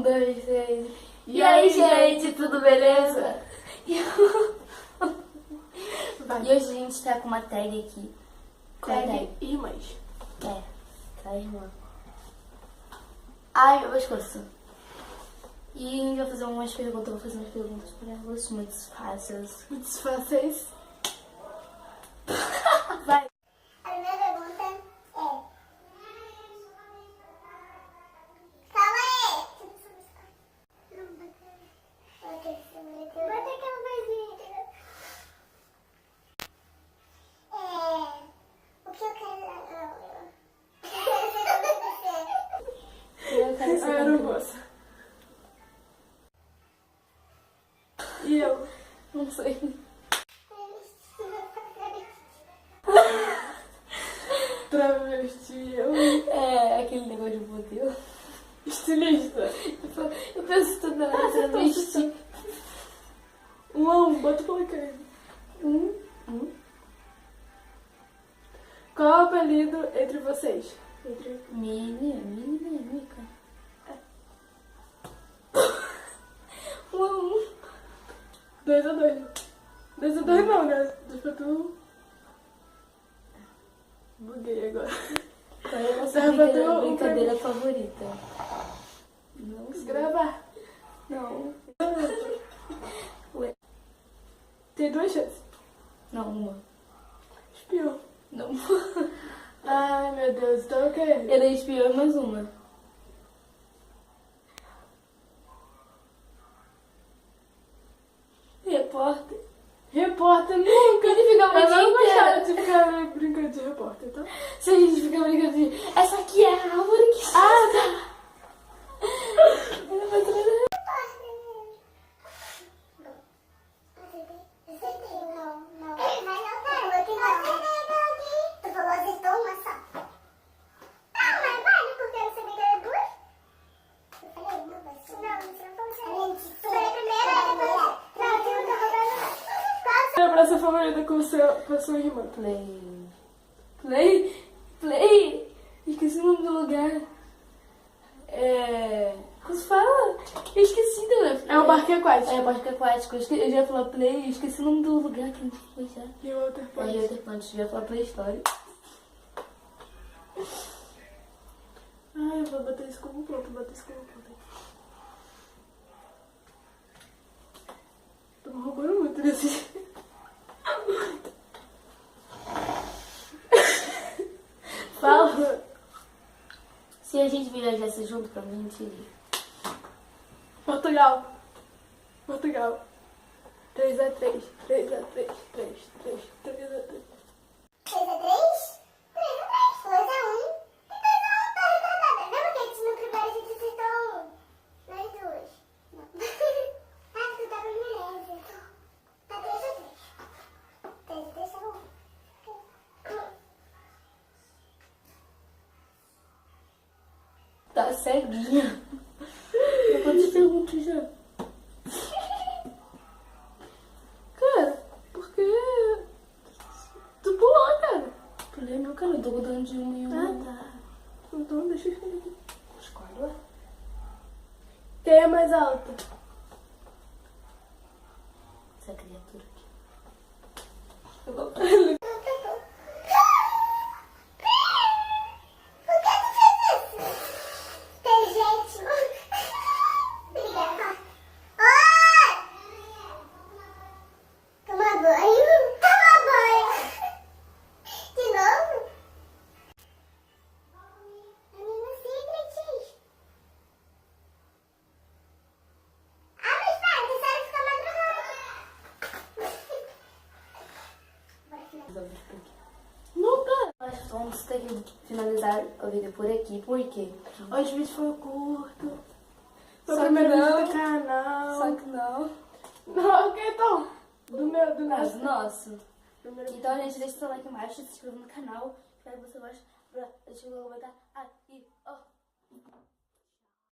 dois, três. E aí, gente, tudo beleza? Vai. E hoje a gente tá com uma tag aqui. Qual é a Tag irmãs. Tá, irmã. Ai, meu pescoço. E a gente vai fazer umas perguntas, vou fazer umas perguntas pra elas, muito fáceis. Muito fáceis. Vai. A primeira pergunta é... Calma aí! Bota aquela vozinha. O que eu quero... Eu quero ser Aeromoça. E eu? Não sei. Travesti. É aquele negócio de modelo. Estilista. Eu penso toda hora travesti. Bota pra cá. Qual é o apelido entre vocês? Mica. 2x2. 2x2 não, né? 2x1. Buguei agora. Qual é a nossa Dá pra ter brincadeira favorita? Não sei. Gravar. Não. Ué. Tem 2 chances. Não, uma. Espião. Não. Ai, meu Deus. Então o quê? Era espião mais uma. Repórter. Repórter nunca. Ele ficava Eu o dia não gostava inteiro. de ficar brincando de repórter, tá? Se a gente fica brincando de... Essa aqui é a árvore que... Ah, tá. Ela vai trazer... Não. Mas eu quero. Tu falou acertou uma só. Ah, mas vale, porque eu sabia que era duas. Eu falei duas. Não, você não falou certo. Eu falei primeiro, aí depois... Não, eu não tô roubando. Qual é a praça favorita com a sua irmã? Play. Esqueci o nome do lugar. Como se fala? Eu esqueci do... É o parque aquático. É o parque aquático. Eu já ia falar play, esqueci o nome do lugar que a gente foi já. E o outro É pode. Waterplant, já ia falar Play Story. Ai, eu vou bater isso como ponto, Tô me roubando muito desse. Fala. Se a gente viajasse junto, pra mim, a gente iria. Portugal. 3x3. 3x3. 3x3. 3x3? 3x3? 2x1. E 2x1 tá retardada. Lembra que no primeiro a gente acertou um? Nós duas. Não. Ah, tu tá com beleza. Tá 3x3. 3x3 tá bom. Tá ceguinha. Eu vou te perguntar já. Cara, por que tu pulou, cara? Pulei meu cara, eu tô contando de um em um. Tá. Então deixa eu escolher aqui. Escolhe lá. Quem é mais alta? Essa criatura aqui. Eu vou... Por que tu fez isso? Tem gente. Obrigada. Oi! Toma banho? Toma banho. De novo? Menina secret. Ah, mas para, você sabe ficar madrugada. Não, cara. Nós vamos ter que finalizar o vídeo por aqui, porque Hoje o vídeo foi curto. Foi Só o que primeiro não. vídeo do canal. só que não. Não, ok, então. Do Mas nosso. nosso. Primeiro Então, gente, deixa o seu like embaixo, se inscreva no canal. Espero que você goste. Deixa eu comentar. Aí, ó.